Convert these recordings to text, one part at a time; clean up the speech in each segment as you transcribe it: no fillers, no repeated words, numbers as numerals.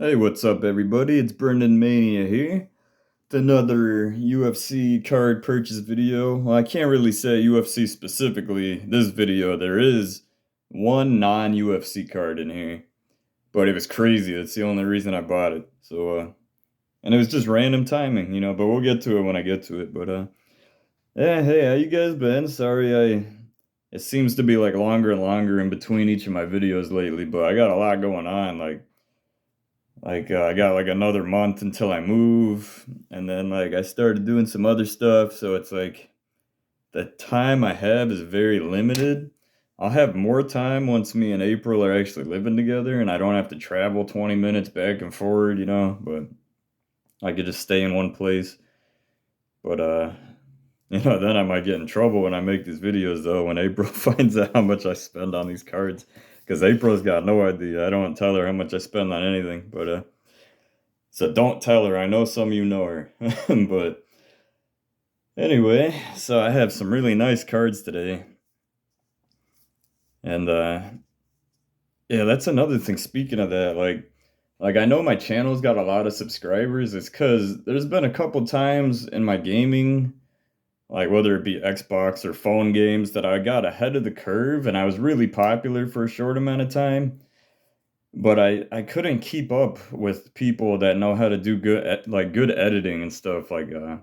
Hey, what's up, everybody? It's Brendan Mania here. It's another UFC card purchase video. Well, I can't really say UFC specifically this video. There is one non-UFC card in here, but it was crazy. That's the only reason I bought it. And it was just random timing, but we'll get to it when I get to it. Yeah, hey, how you guys been? It seems to be like longer and longer in between each of my videos lately, but I got a lot going on. I got like another month until I move, and then like I started doing some other stuff, so it's like the time I have is very limited. I'll have more time once me and April are actually living together and I don't have to travel 20 minutes back and forward, but I could just stay in one place. But then I might get in trouble when I make these videos though, when April finds out how much I spend on these cards. Because April's got no idea. I don't tell her how much I spend on anything, but so don't tell her. I know some of you know her. But anyway, so I have some really nice cards today. And yeah, that's another thing. Speaking of that, like I know my channel's got a lot of subscribers. It's cuz there's been a couple times in my gaming, like whether it be Xbox or phone games, that I got ahead of the curve and I was really popular for a short amount of time. But I couldn't keep up with people that know how to do good editing and stuff like I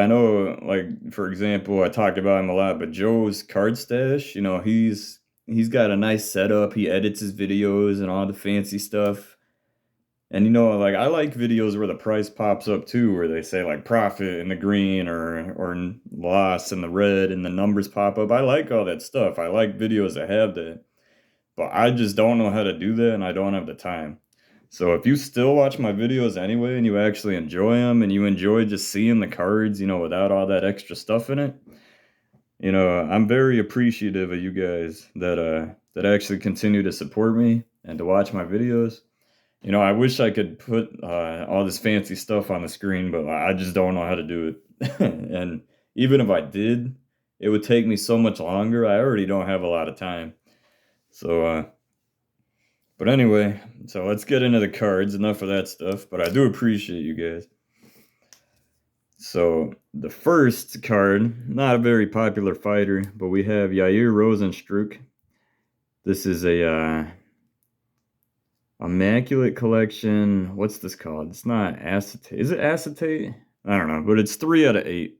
know, like for example, I talk about him a lot, but Joe's Card Stash, he's got a nice setup. He edits his videos and all the fancy stuff. And like I like videos where the price pops up too, where they say like profit in the green or loss in the red and the numbers pop up. I like all that stuff. I like videos that have that. But I just don't know how to do that and I don't have the time. So if you still watch my videos anyway and you actually enjoy them and you enjoy just seeing the cards, without all that extra stuff in it, I'm very appreciative of you guys that actually continue to support me and to watch my videos. I wish I could put all this fancy stuff on the screen, but I just don't know how to do it. And even if I did, it would take me so much longer. I already don't have a lot of time. So but anyway, so let's get into the cards. Enough of that stuff, but I do appreciate you guys. So the first card, not a very popular fighter, but we have Yair Rozenstruik. This is a Immaculate Collection. What's this called? It's not acetate. Is it acetate? I don't know, but it's 3 out of 8.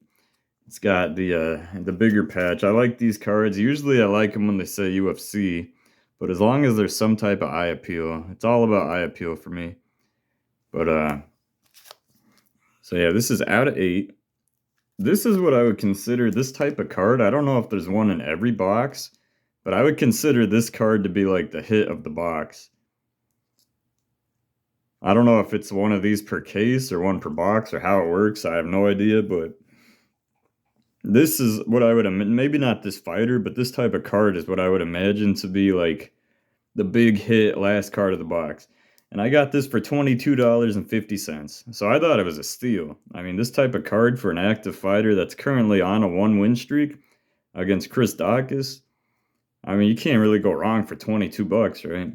It's got the bigger patch. I like these cards. Usually I like them when they say UFC, but as long as there's some type of eye appeal, it's all about eye appeal for me. But so yeah, this is out of 8. This is what I would consider this type of card. I don't know if there's one in every box, but I would consider this card to be like the hit of the box. I don't know if it's one of these per case or one per box or how it works. I have no idea, but this is what I would maybe not this fighter, but this type of card is what I would imagine to be like the big hit last card of the box. And I got this for $22.50. So I thought it was a steal. I mean, this type of card for an active fighter that's currently on a 1-win streak against Chris Dawkins. I mean, you can't really go wrong for $22, right?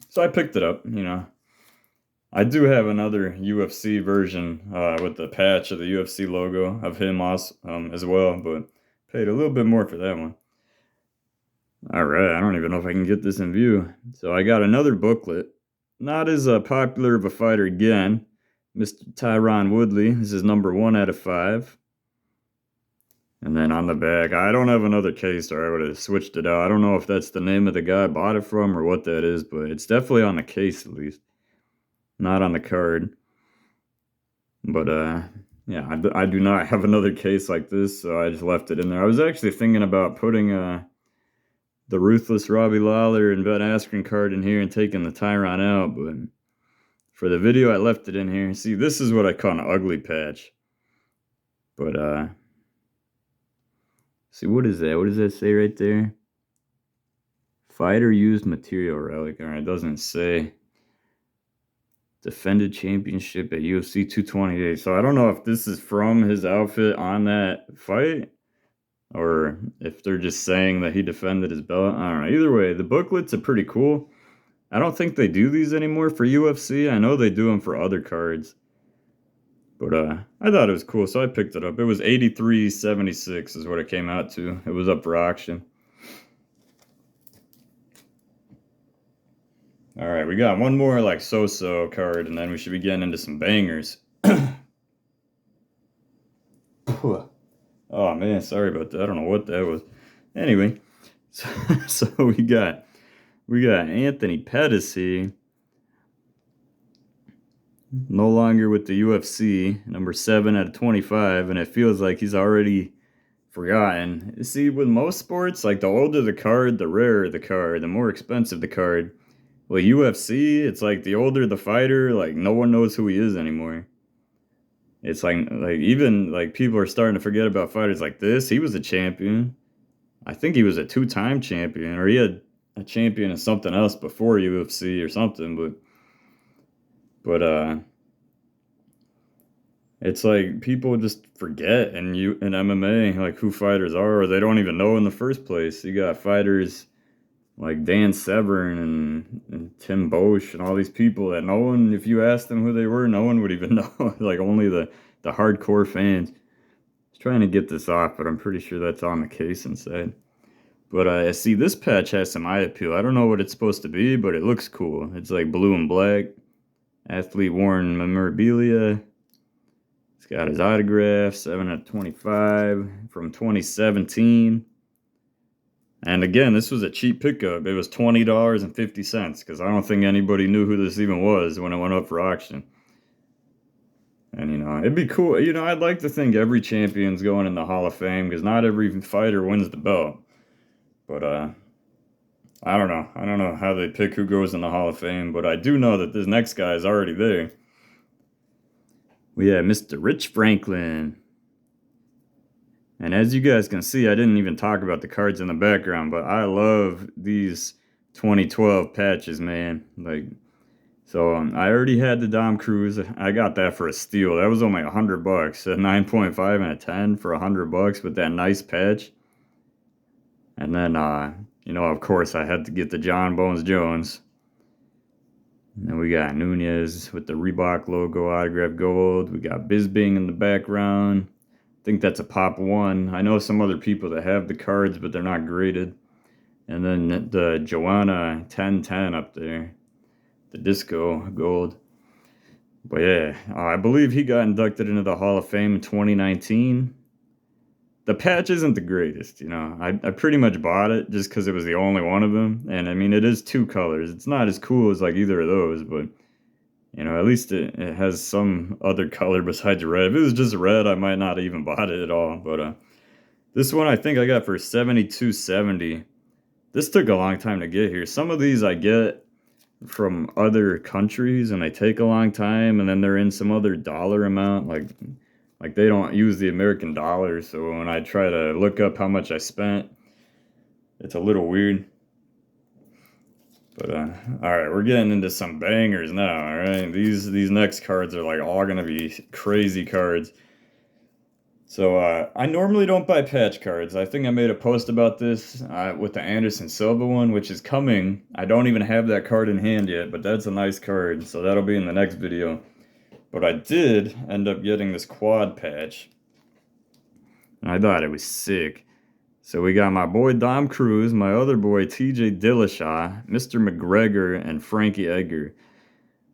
So I picked it up. I do have another UFC version with the patch of the UFC logo of him also, as well, but paid a little bit more for that one. All right, I don't even know if I can get this in view. So I got another booklet. Not as popular of a fighter again. Mr. Tyron Woodley. This is number 1 out of 5. And then on the back, I don't have another case or I would have switched it out. I don't know if that's the name of the guy I bought it from or what that is, but it's definitely on the case at least. Not on the card. But yeah, I do not have another case like this, so I just left it in there. I was actually thinking about putting the Ruthless Robbie Lawler and Ben Askren card in here and taking the Tyron out, but for the video I left it in here. See, this is what I call an ugly patch. But see, what is that? What does that say right there? Fighter used material relic. Alright, it doesn't say. Defended championship at UFC 228. So I don't know if this is from his outfit on that fight or if they're just saying that he defended his belt. I don't know. Either way, the booklets are pretty cool. I don't think they do these anymore for UFC. I know they do them for other cards. But I thought it was cool, so I picked it up. It was 83.76 is what it came out to. It was up for auction. All right, we got one more like so-so card, and then we should be getting into some bangers. Oh man, sorry about that. I don't know what that was. Anyway, so we got Anthony Pettis here. No longer with the UFC, number 7 out of 25, and it feels like he's already forgotten. See, with most sports, like the older the card, the rarer the card, the more expensive the card. Well, UFC, it's like the older the fighter, like no one knows who he is anymore. It's like even like people are starting to forget about fighters like this. He was a champion. I think he was a 2-time champion, or he had a champion in something else before UFC or something, but it's like people just forget in MMA like who fighters are, or they don't even know in the first place. You got fighters like Dan Severn and Tim Bosch and all these people that no one, if you asked them who they were, no one would even know. Like only the hardcore fans. I was trying to get this off, but I'm pretty sure that's on the case inside. But I see this patch has some eye appeal. I don't know what it's supposed to be, but it looks cool. It's like blue and black. Athlete worn memorabilia. It's got his autograph, 7 out of 25 from 2017. And again, this was a cheap pickup. It was $20.50 because I don't think anybody knew who this even was when it went up for auction. And, it'd be cool. I'd like to think every champion's going in the Hall of Fame because not every fighter wins the belt. But, I don't know. I don't know how they pick who goes in the Hall of Fame, but I do know that this next guy is already there. We have Mr. Rich Franklin. And as you guys can see, I didn't even talk about the cards in the background, but I love these 2012 patches, man. So I already had the Dom Cruz. I got that for a steal. That was only $100, a 9.5 and a 10 for $100 with that nice patch. And then, of course, I had to get the John Bones Jones. And then we got Nunez with the Reebok logo, autograph gold. We got Bisbing in the background. I think that's a pop 1. I know some other people that have the cards, but they're not graded. And then the Joanna 1010 up there. The disco gold. But yeah, I believe he got inducted into the Hall of Fame in 2019. The patch isn't the greatest, I pretty much bought it just because it was the only one of them. And I mean, it is 2 colors. It's not as cool as like either of those, but at least it has some other color besides red. If it was just red, I might not even bought it at all. But this one I think I got for $72.70. This took a long time to get here. Some of these I get from other countries and they take a long time, and then they're in some other dollar amount. Like they don't use the American dollar, so when I try to look up how much I spent, it's a little weird. But all right, we're getting into some bangers now. All right, these next cards are like all gonna be crazy cards. So I normally don't buy patch cards. I think I made a post about this with the Anderson Silva one, which is coming. I don't even have that card in hand yet, but that's a nice card, so that'll be in the next video. But I did end up getting this quad patch, and I thought it was sick. So we got my boy Dom Cruz, my other boy TJ Dillashaw, Mr. McGregor, and Frankie Edgar.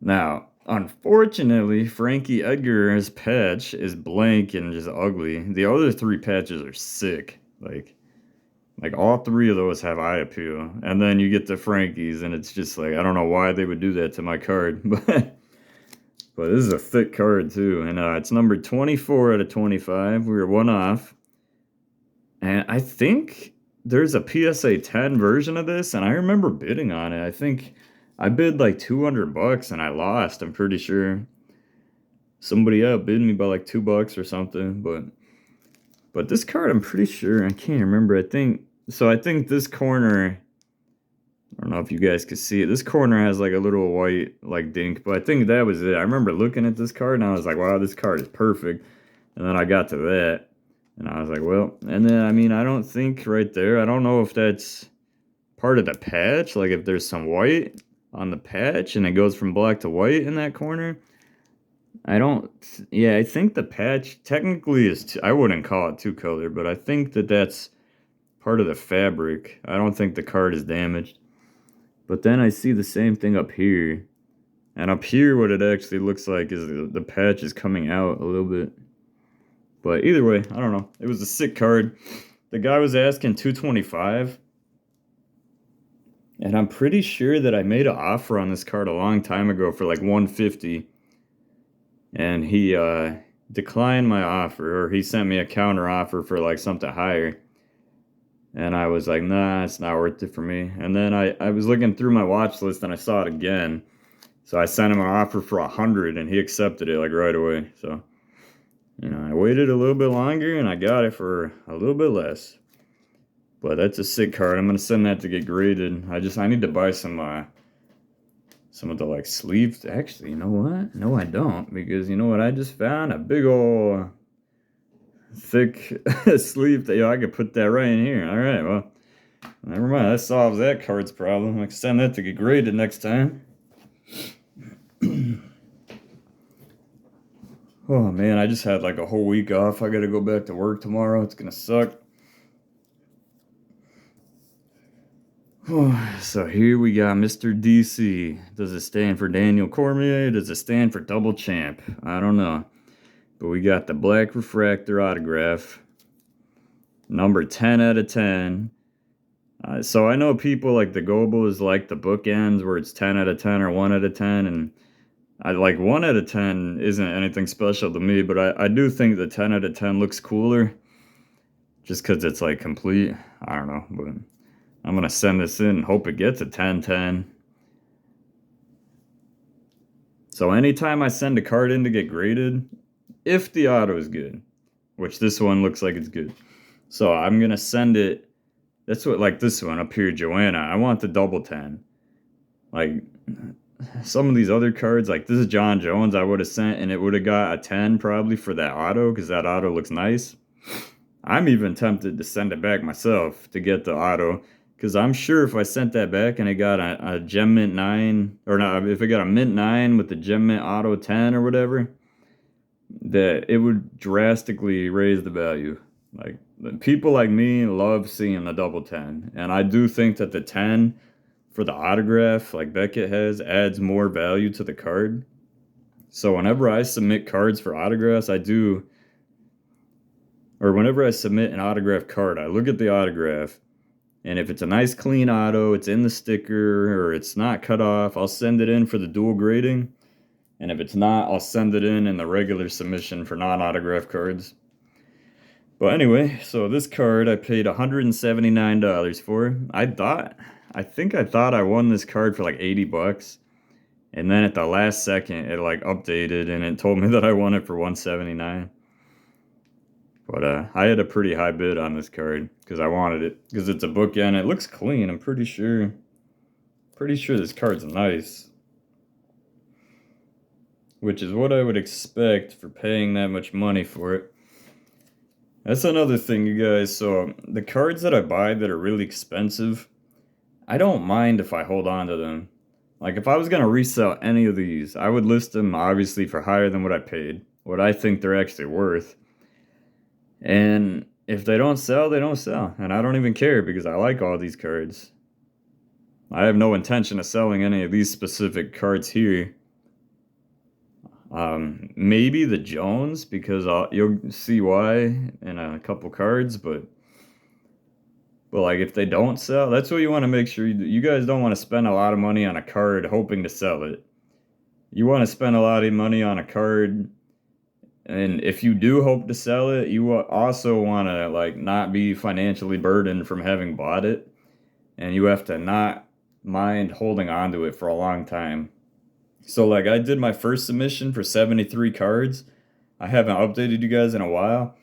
Now, unfortunately, Frankie Edgar's patch is blank and just ugly. The other 3 patches are sick. Like all 3 of those have eye appeal. And then you get the Frankies, and it's just like, I don't know why they would do that to my card. But this is a thick card, too. And it's numbered 24 out of 25. We were 1 off. And I think there's a PSA 10 version of this, and I remember bidding on it. I think I bid like $200 and I lost, I'm pretty sure. Somebody outbid me by like $2 or something, but this card I'm pretty sure, I can't remember. I think this corner, I don't know if you guys could see it. This corner has like a little white like dink, but I think that was it. I remember looking at this card and I was like, wow, this card is perfect. And then I got to that and I was like, well, and then I mean, I don't think right there, I don't know if that's part of the patch, like if there's some white on the patch and it goes from black to white in that corner. I don't, yeah, I think the patch technically is, I wouldn't call it two color, but I think that that's part of the fabric. I don't think the card is damaged. But then I see the same thing up here. And up here, what it actually looks like is the patch is coming out a little bit. But either way, I don't know. It was a sick card. The guy was asking 225. And I'm pretty sure that I made an offer on this card a long time ago for like 150. And he declined my offer, or he sent me a counter offer for like something higher. And I was like, nah, it's not worth it for me. And then I was looking through my watch list and I saw it again. So I sent him an offer for 100 and he accepted it like right away. So, you know, I waited a little bit longer and I got it for a little bit less. But that's a sick card. I'm gonna send that to get graded. I need to buy some of the like sleeves. Actually, you know what? No, I don't, because you know what I just found? A big old thick sleeve that, yo, I could put that right in here. All right, well, never mind. That solves that card's problem. I can send that to get graded next time. Oh man, I just had like a whole week off. I gotta go back to work tomorrow. It's gonna suck. So here we got Mr. DC. Does it stand for Daniel Cormier? Does it stand for double champ? I don't know. But we got the black refractor autograph. Number 10 out of 10. So I know people like the Gobos like the bookends where it's 10 out of 10 or 1 out of 10. And I like 1 out of 10 isn't anything special to me. But I do think the 10 out of 10 looks cooler. Just because it's like complete. I don't know. But I'm going to send this in and hope it gets a 10-10. So anytime I send a card in to get graded, if the auto is good, which this one looks like it's good. So I'm going to send it. That's what, like this one up here, Joanna. I want the double 10. Like some of these other cards, like this is John Jones, I would have sent and it would have got a 10 probably for that auto because that auto looks nice. I'm even tempted to send it back myself to get the auto. Because I'm sure if I sent that back and it got a Gem Mint 9, or not, if it got a Mint 9 with the Gem Mint Auto 10 or whatever, that it would drastically raise the value. Like, people like me love seeing the double 10. And I do think that the 10 for the autograph, like Beckett has, adds more value to the card. So whenever I submit cards for autographs, whenever I submit an autograph card, I look at the autograph. And if it's a nice clean auto, it's in the sticker, or it's not cut off, I'll send it in for the dual grading. And if it's not, I'll send it in the regular submission for non-autograph cards. But anyway, so this card I paid $179 for. I think I thought I won this card for like $80. And then at the last second, it like updated and it told me that I won it for $179. But I had a pretty high bid on this card because I wanted it. Because it's a bookend. It looks clean. I'm pretty sure this card's nice. Which is what I would expect for paying that much money for it. That's another thing, you guys. So the cards that I buy that are really expensive, I don't mind if I hold on to them. Like if I was going to resell any of these, I would list them obviously for higher than what I paid. What I think they're actually worth. And if they don't sell, they don't sell. And I don't even care because I like all these cards. I have no intention of selling any of these specific cards here. Maybe the Jones, because you'll see why in a couple cards, but like if they don't sell, that's what you want to make sure. You guys don't want to spend a lot of money on a card hoping to sell it. You want to spend a lot of money on a card, and if you do hope to sell it, you also want to like not be financially burdened from having bought it, and you have to not mind holding on to it for a long time. So like I did my first submission for 73 cards. I haven't updated you guys in a while.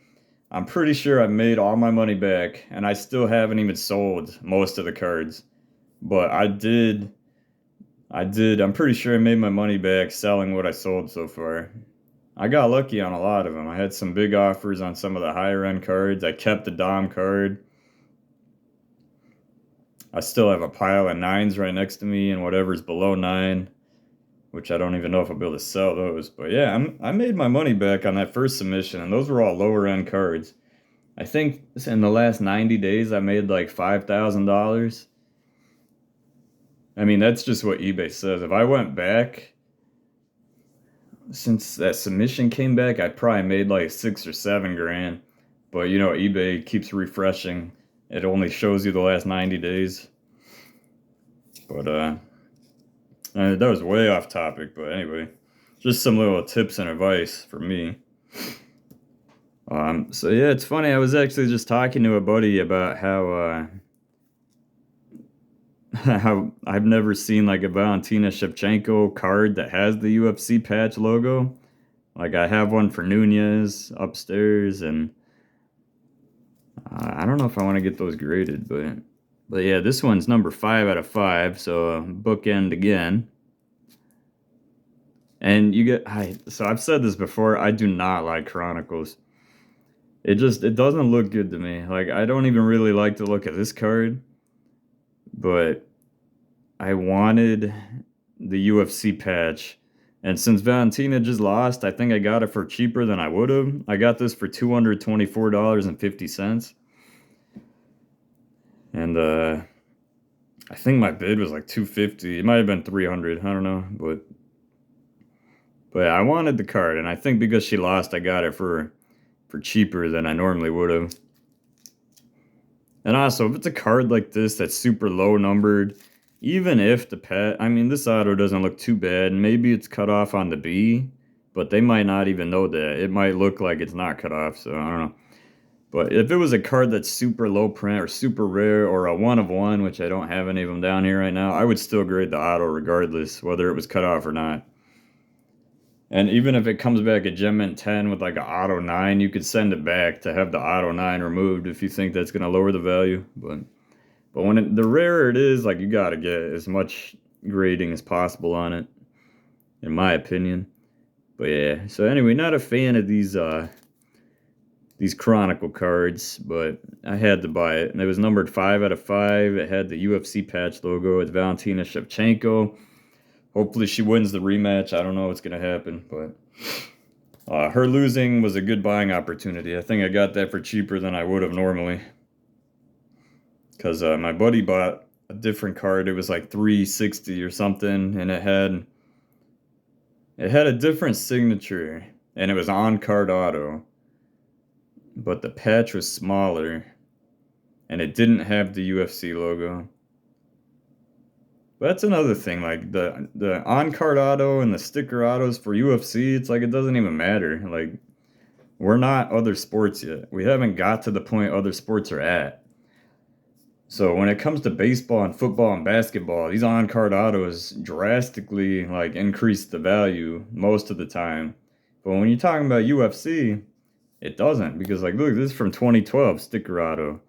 I'm pretty sure I made all my money back, and I still haven't even sold most of the cards. But I'm pretty sure I made my money back selling what I sold so far. I got lucky on a lot of them. I had some big offers on some of the higher end cards. I kept the Dom card. I still have a pile of 9s right next to me and whatever's below 9, which I don't even know if I'll be able to sell those. But yeah, I made my money back on that first submission, and those were all lower end cards. I think in the last 90 days, I made like $5,000. I mean, that's just what eBay says. If I went back, since that submission came back, I probably made like 6 or 7 grand. But you know, eBay keeps refreshing. It only shows you the last 90 days. But that was way off topic. But anyway, just some little tips and advice for me. So yeah, it's funny. I was actually just talking to a buddy about how how I've never seen like a Valentina Shevchenko card that has the UFC patch logo. Like I have one for Nunez upstairs, and I don't know if I want to get those graded, but yeah, this one's number 5 out of 5, so bookend again. And you get so I've said this before, I do not like Chronicles. It doesn't look good to me. Like I don't even really like to look at this card, but I wanted the UFC patch. And since Valentina just lost, I think I got it for cheaper than I would have. I got this for $224.50. And I think my bid was like $250. It might have been $300. I don't know, but yeah, I wanted the card, and I think because she lost, I got it for cheaper than I normally would have. And also, if it's a card like this that's super low numbered, even if I mean, this auto doesn't look too bad. Maybe it's cut off on the B, but they might not even know that. It might look like it's not cut off, so I don't know. But if it was a card that's super low print or super rare or a 1 of 1, which I don't have any of them down here right now, I would still grade the auto regardless, whether it was cut off or not. And even if it comes back a Gem Mint 10 with like an auto 9, you could send it back to have the auto 9 removed if you think that's going to lower the value. But when the rarer it is, like you got to get as much grading as possible on it, in my opinion. But yeah, so anyway, not a fan of these Chronicle cards, but I had to buy it. And it was numbered 5 out of 5. It had the UFC patch logo. It's Valentina Shevchenko. Hopefully she wins the rematch. I don't know what's going to happen, but her losing was a good buying opportunity. I think I got that for cheaper than I would have normally. Because my buddy bought a different card. It was like $360 or something, and it had a different signature, and it was on card auto. But the patch was smaller, and it didn't have the UFC logo. But that's another thing, like the on-card auto and the sticker autos for UFC, it's like it doesn't even matter. Like, we're not other sports yet. We haven't got to the point other sports are at. So when it comes to baseball and football and basketball, these on-card autos drastically like increase the value most of the time. But when you're talking about UFC, it doesn't, because like look, this is from 2012 sticker auto.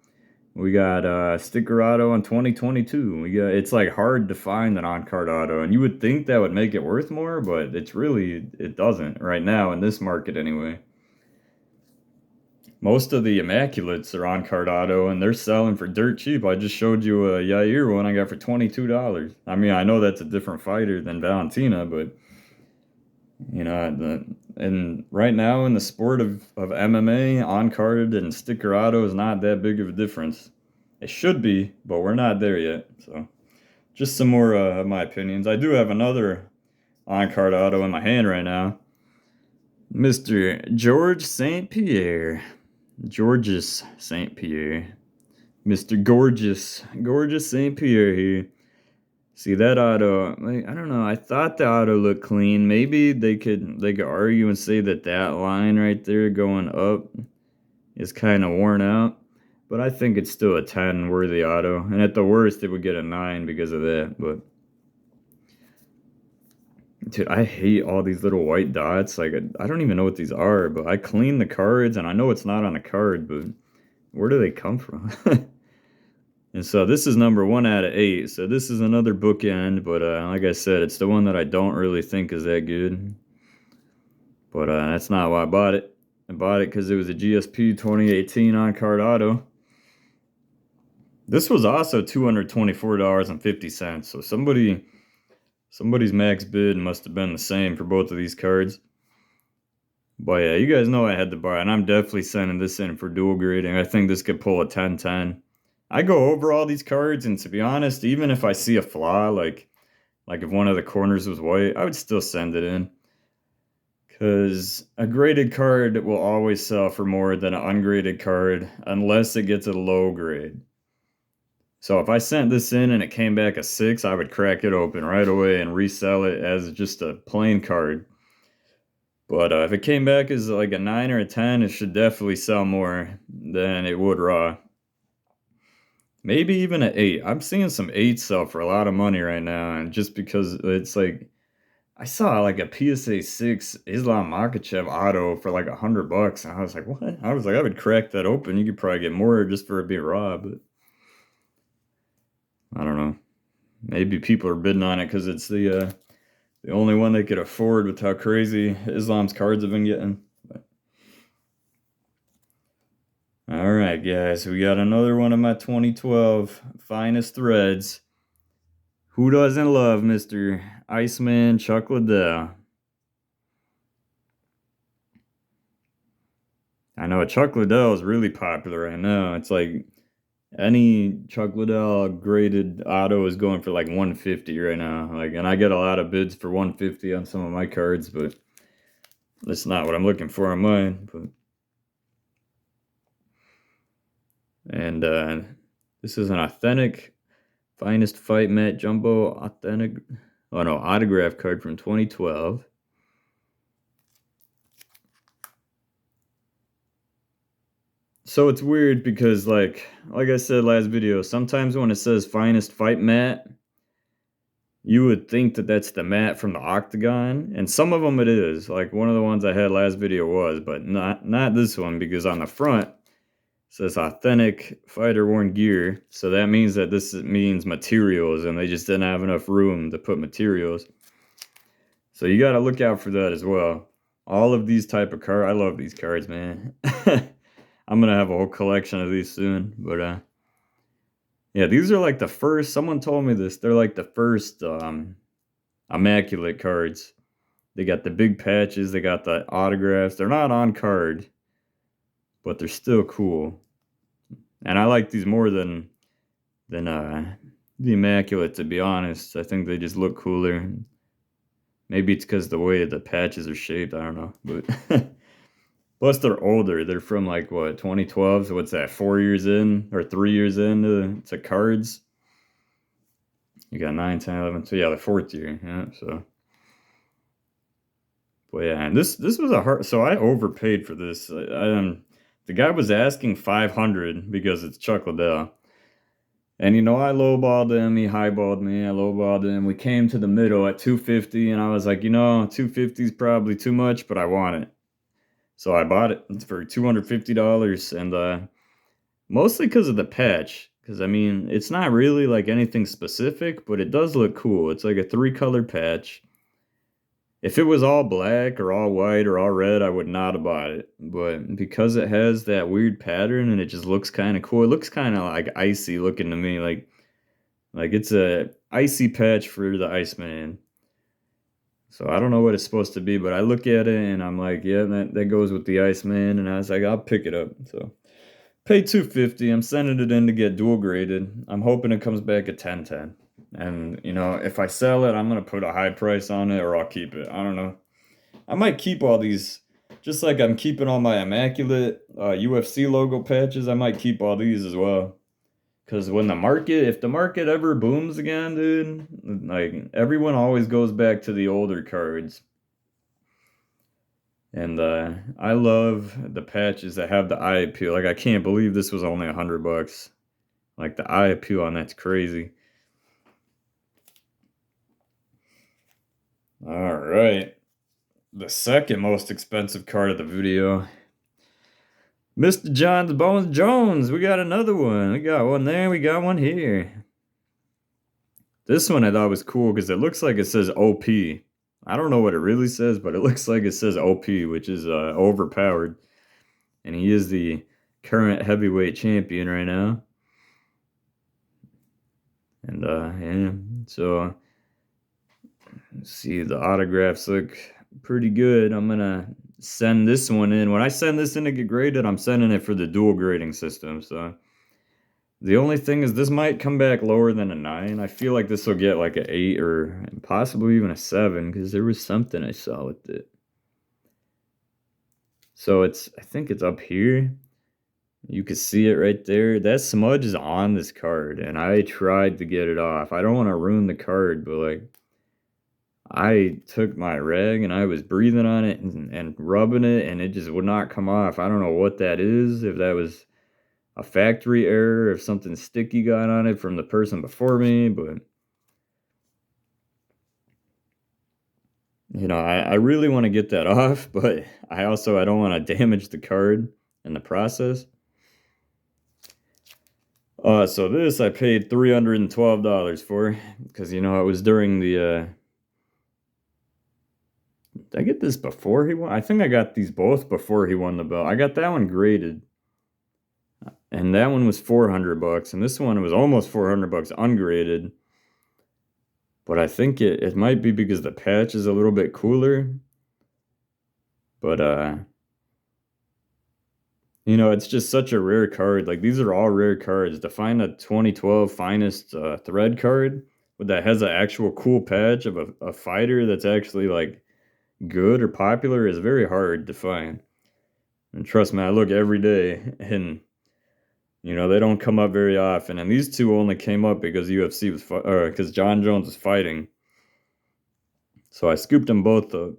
We got sticker auto in 2022. It's like hard to find an on-card auto, and you would think that would make it worth more, but it doesn't right now in this market anyway. Most of the Immaculates are on-card auto, and they're selling for dirt cheap. I just showed you a Yair one I got for $22. I mean, I know that's a different fighter than Valentina, but you know, and right now in the sport of MMA, on-card and sticker auto is not that big of a difference. It should be, but we're not there yet. So just some more of my opinions. I do have another on-card auto in my hand right now. Mr. George St. Pierre. Georges St. Pierre. Mr. Gorgeous St. Pierre here. See that auto, like, I don't know, I thought the auto looked clean. Maybe they could argue and say that line right there going up is kind of worn out, but I think it's still a 10 worthy auto, and at the worst it would get a 9 because of that. But dude, I hate all these little white dots. Like, I don't even know what these are, but I clean the cards and I know it's not on a card, but where do they come from? And so this is number 1 out of 8. So this is another bookend, but like I said, it's the one that I don't really think is that good. But that's not why I bought it. I bought it because it was a GSP 2018 on-card auto. This was also $224.50. So somebody's max bid must have been the same for both of these cards. But yeah, you guys know I had to buy it, and I'm definitely sending this in for dual grading. I think this could pull a 10-10. I go over all these cards, and to be honest, even if I see a flaw, like if one of the corners was white, I would still send it in. Because a graded card will always sell for more than an ungraded card unless it gets a low grade. So if I sent this in and it came back a 6, I would crack it open right away and resell it as just a plain card. But if it came back as like a 9 or a 10, it should definitely sell more than it would raw. Maybe even an 8. I'm seeing some 8s sell for a lot of money right now, and just because it's like I saw like a PSA 6 Islam Makhachev auto for like $100, and I was like, what? I was like, I would crack that open. You could probably get more just for it being raw, but I don't know. Maybe people are bidding on it because it's the only one they could afford with how crazy Islam's cards have been getting. All right, guys, we got another one of my 2012 finest threads. Who doesn't love Mr. Iceman Chuck Liddell? I know Chuck Liddell is really popular right now. It's like any Chuck Liddell graded auto is going for like 150 right now. Like, and I get a lot of bids for 150 on some of my cards, but that's not what I'm looking for on mine. And this is an authentic finest fight Matt Jumbo authentic, oh no, autograph card from 2012. So it's weird because like I said last video, sometimes when it says finest fight mat, you would think that that's the mat from the Octagon, and some of them it is. Like one of the ones I had last video was, but not this one, because on the front it says authentic fighter worn gear. So that means that this means materials, and they just didn't have enough room to put materials. So you got to look out for that as well. All of these type of cards, I love these cards, man. I'm gonna have a whole collection of these soon, but yeah, these are like the first. Someone told me this. They're like the first immaculate cards. They got the big patches. They got the autographs. They're not on card, but they're still cool. And I like these more than the immaculate. To be honest, I think they just look cooler. Maybe it's because the way the patches are shaped. I don't know, but. Plus, they're older. They're from like what, 2012. So what's that? 4 years in or 3 years into cards. You got 9, 10, 11. So yeah, the fourth year. Yeah. So, but yeah, and this was a hard. So I overpaid for this. The guy was asking 500 because it's Chuck Liddell. And I lowballed him. He highballed me. I lowballed him. We came to the middle at 250, and I was like, 250 is probably too much, but I want it. So I bought it for $250, and mostly because of the patch. Because I mean, it's not really like anything specific, but it does look cool. It's like a 3-color patch. If it was all black or all white or all red, I would not have bought it. But because it has that weird pattern and it just looks kind of cool, it looks kind of like icy looking to me. Like it's a icy patch for the Iceman. So I don't know what it's supposed to be, but I look at it and I'm like, yeah, that goes with the Iceman. And I was like, I'll pick it up. So pay $250. I'm sending it in to get dual graded. I'm hoping it comes back at 10-10. And if I sell it, I'm gonna put a high price on it, or I'll keep it. I don't know. I might keep all these, just like I'm keeping all my immaculate UFC logo patches. I might keep all these as well. Because if the market ever booms again, dude, like everyone always goes back to the older cards. And I love the patches that have the eye appeal. Like I can't believe this was only $100. Like the eye appeal on that's crazy. All right, the second most expensive card of the video. Mr. John the Bones Jones. We got another one. We got one there. We got one here. This one I thought was cool because it looks like it says OP. I don't know what it really says, but it looks like it says OP, which is overpowered. And he is the current heavyweight champion right now. And yeah, so see, the autographs look pretty good. I'm gonna send this one in. When I send this in to get graded, I'm sending it for the dual grading system. So the only thing is this might come back lower than a 9. I feel like this will get like an 8 or possibly even a 7 because there was something I saw with it. So I think it's up here. You can see it right there. That smudge is on this card, and I tried to get it off. I don't want to ruin the card, but like I took my rag and I was breathing on it and rubbing it, and it just would not come off. I don't know what that is, if that was a factory error, if something sticky got on it from the person before me, but you know, I really want to get that off, but I don't want to damage the card in the process. So this I paid $312 for, because you know it was during the did I get this before he won? I think I got these both before he won the belt. I got that one graded. And that one was $400, and this one was almost $400 ungraded. But I think it might be because the patch is a little bit cooler. But you know, it's just such a rare card. Like these are all rare cards. To find a 2012 finest thread card that has an actual cool patch of a fighter that's actually like good or popular is very hard to find. And trust me, I look every day, and you know they don't come up very often. And these two only came up because UFC was because John Jones was fighting. So I scooped them both up.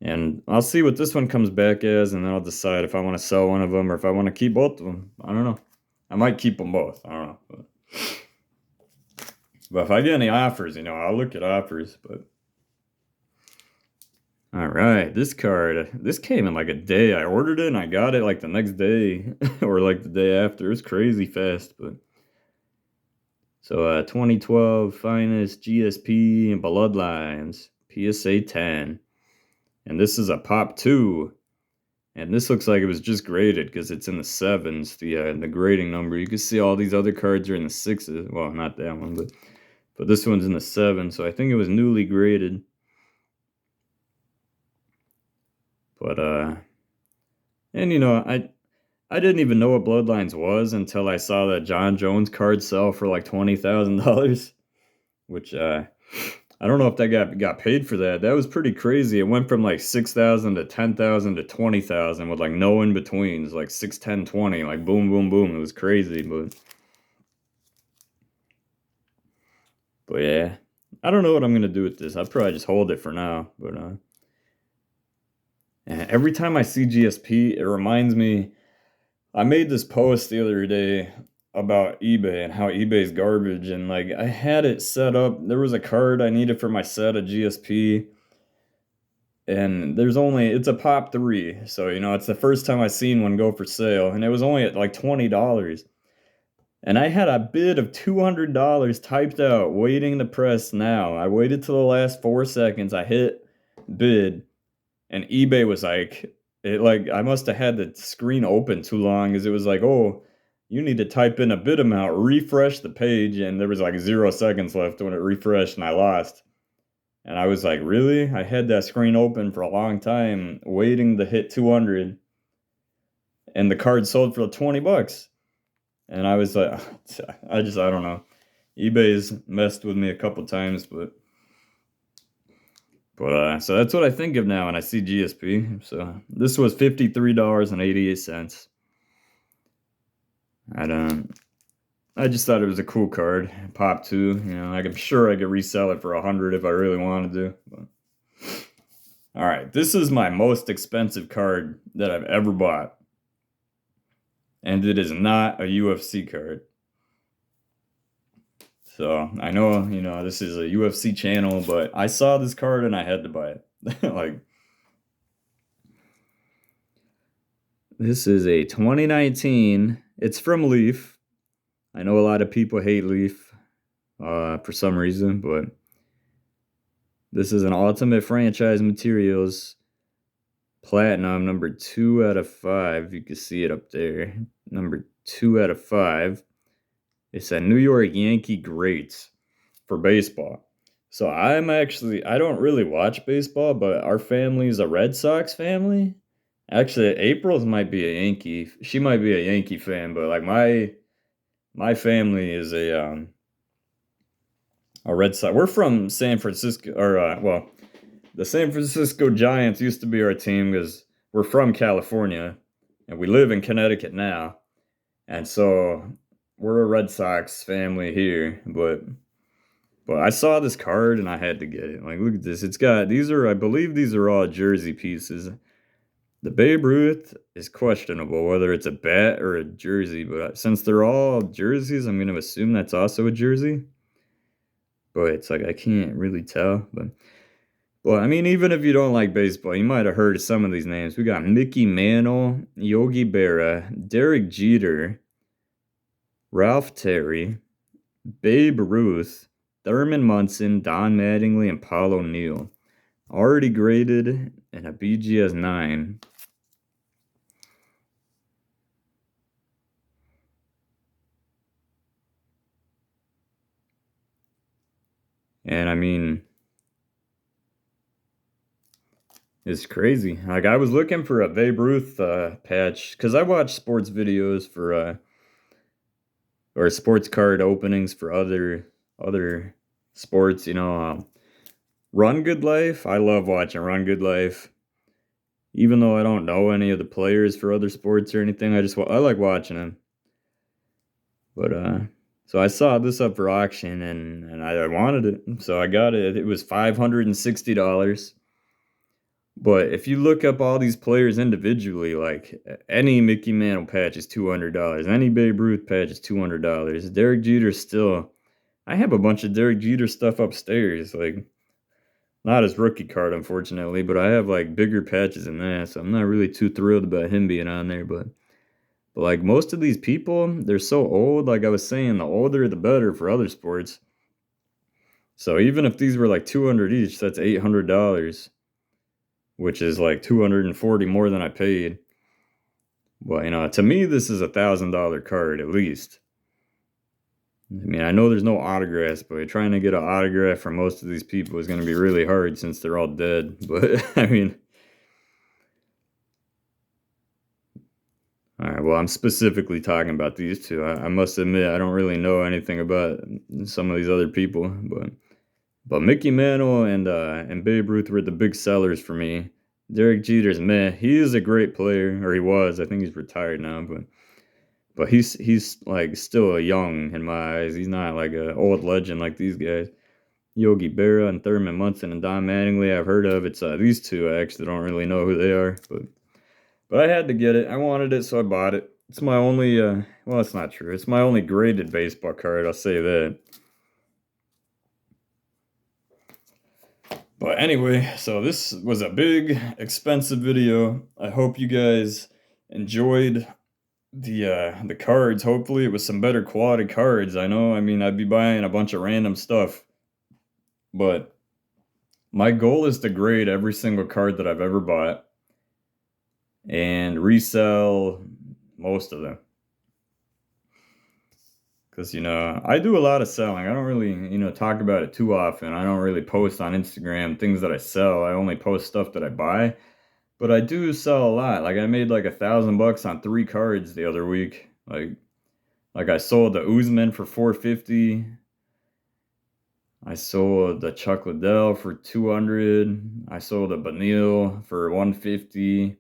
And I'll see what this one comes back as, and then I'll decide if I want to sell one of them or if I want to keep both of them. I don't know. I might keep them both. I don't know. But if I get any offers, you know, I'll look at offers. But all right, this card, this came in like a day. I ordered it and I got it like the next day or like the day after. It's crazy fast. But so 2012 Finest GSP and Bloodlines PSA 10. And this is a Pop 2. And this looks like it was just graded because it's in the 7s, the grading number. You can see all these other cards are in the 6s. Well, not that one, but this one's in the 7, so I think it was newly graded. But and you know, I didn't even know what Bloodlines was until I saw that John Jones card sell for like $20,000, which I don't know if that got paid for that. That was pretty crazy. It went from like 6,000 to 10,000 to 20,000 with like no in betweens, like 6, 10, 20, like boom, boom, boom. It was crazy, but yeah, I don't know what I'm gonna do with this. I'd probably just hold it for now. But every time I see GSP, it reminds me. I made this post the other day about eBay and how eBay's garbage, and like I had it set up. There was a card I needed for my set of GSP, and it's a Pop 3, so you know it's the first time I seen one go for sale, and it was only at like $20. And I had a bid of $200 typed out waiting to press now. I waited till the last 4 seconds. I hit bid, and eBay was like, I must have had the screen open too long, because it was like, oh, you need to type in a bid amount, refresh the page, and there was like 0 seconds left when it refreshed, and I lost. And I was like, really? I had that screen open for a long time, waiting to hit 200, and the card sold for $20. And I was like, I don't know. eBay's messed with me a couple times, but so that's what I think of now when I see GSP. So this was $53.88. I just thought it was a cool card. Pop 2, you know, I'm sure I could resell it for $100 if I really wanted to. But. All right, this is my most expensive card that I've ever bought. And it is not a UFC card. So I know, you know, this is a UFC channel, but I saw this card and I had to buy it. Like, this is a 2019. It's from Leaf. I know a lot of people hate Leaf for some reason, but this is an Ultimate Franchise Materials Platinum, number 2 out of 5. You can see it up there. Number 2 out of 5. It's a New York Yankee greats for baseball. So I don't really watch baseball, but our family is a Red Sox family. Actually, April's might be a Yankee. She might be a Yankee fan, but like my family is a Red Sox. We're from San Francisco, or well, the San Francisco Giants used to be our team because we're from California and we live in Connecticut now. And so we're a Red Sox family here, but I saw this card and I had to get it. Like, look at this. It's got these are I believe these are all jersey pieces. The Babe Ruth is questionable whether it's a bat or a jersey, but since they're all jerseys, I'm going to assume that's also a jersey. But it's like I can't really tell, but well, I mean, even if you don't like baseball, you might have heard of some of these names. We got Mickey Mantle, Yogi Berra, Derek Jeter, Ralph Terry, Babe Ruth, Thurman Munson, Don Mattingly, and Paul O'Neill. Already graded and a BGS 9. And I mean, it's crazy. Like, I was looking for a Babe Ruth patch because I watch sports videos for or sports card openings for other sports. Run Good Life. I love watching Run Good Life. Even though I don't know any of the players for other sports or anything, I like watching them. But so I saw this up for auction and I wanted it, so I got it. It was $560. But if you look up all these players individually, like any Mickey Mantle patch is $200, any Babe Ruth patch is $200. Derek Jeter still. I have a bunch of Derek Jeter stuff upstairs, like not his rookie card, unfortunately, but I have like bigger patches than that, so I'm not really too thrilled about him being on there. But like most of these people, they're so old. Like I was saying, the older the better for other sports. So even if these were like 200 each, that's $800, which is like 240 more than I paid. Well, to me, this is $1,000 card at least. I mean, I know there's no autographs, but trying to get an autograph from most of these people is going to be really hard since they're all dead. But I mean, all right, well, I'm specifically talking about these two. I must admit, I don't really know anything about some of these other people, but Mickey Mantle and Babe Ruth were the big sellers for me. Derek Jeter's meh. He is a great player, or he was. I think he's retired now, but he's like still a young in my eyes. He's not like an old legend like these guys. Yogi Berra and Thurman Munson and Don Mattingly I've heard of. It's these two I actually don't really know who they are, but I had to get it. I wanted it, so I bought it. It's my only well, it's not true. It's my only graded baseball card, I'll say that. But anyway, so this was a big, expensive video. I hope you guys enjoyed the cards. Hopefully it was some better quality cards. I know, I mean, I'd be buying a bunch of random stuff, but my goal is to grade every single card that I've ever bought and resell most of them. Because, I do a lot of selling. I don't really, talk about it too often. I don't really post on Instagram things that I sell. I only post stuff that I buy. But I do sell a lot. Like I made like $1,000 on 3 cards the other week. Like I sold the Usman for $450. I sold the Chuck Liddell for $200. I sold a Benil for $150.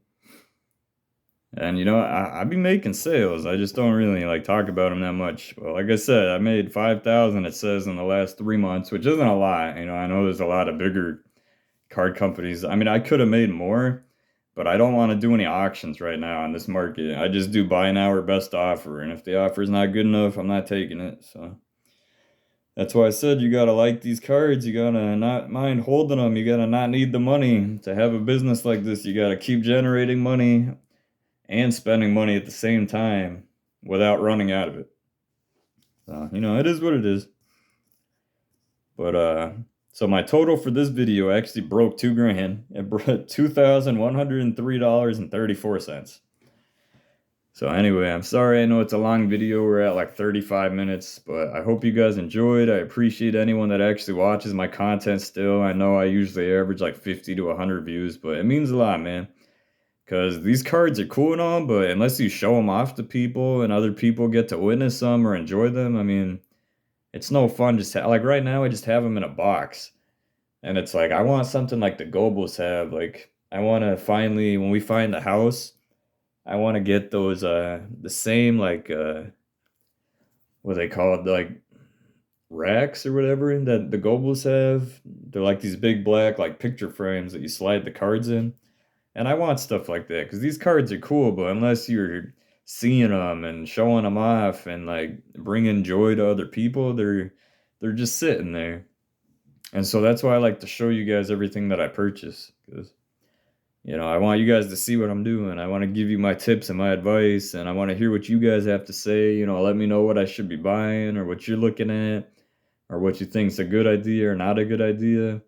And I be making sales. I just don't really like talk about them that much. Well, like I said, I made 5,000. It says in the last 3 months, which isn't a lot. I know there's a lot of bigger card companies. I mean, I could have made more, but I don't want to do any auctions right now in this market. I just do buy now or best offer, and if the offer is not good enough, I'm not taking it. So that's why I said you gotta like these cards. You gotta not mind holding them. You gotta not need the money to have a business like this. You gotta keep generating money and spending money at the same time without running out of it. So, it is what it is. But so my total for this video actually broke $2,000. It brought $2,103.34. So anyway, I'm sorry, I know it's a long video. We're at like 35 minutes, but I hope you guys enjoyed. I appreciate anyone that actually watches my content still. I know I usually average like 50 to 100 views, but it means a lot, man. Because these cards are cool and all, but unless you show them off to people and other people get to witness them or enjoy them, I mean, it's no fun. Just like right now, I just have them in a box. And it's like, I want something like the Gobles have. Like, I want to finally, when we find the house, I want to get those, the same, like, what they call it, like racks or whatever that the Gobles have. They're like these big black, like, picture frames that you slide the cards in. And I want stuff like that because these cards are cool, but unless you're seeing them and showing them off and like bringing joy to other people, they're just sitting there. And so that's why I like to show you guys everything that I purchase because I want you guys to see what I'm doing. I want to give you my tips and my advice, and I want to hear what you guys have to say. Let me know what I should be buying or what you're looking at or what you think's a good idea or not a good idea.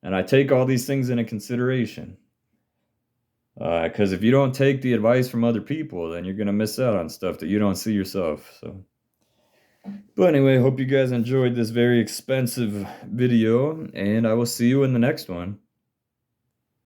And I take all these things into consideration. Because if you don't take the advice from other people, then you're gonna miss out on stuff that you don't see yourself. So, but anyway, hope you guys enjoyed this very expensive video, and I will see you in the next one.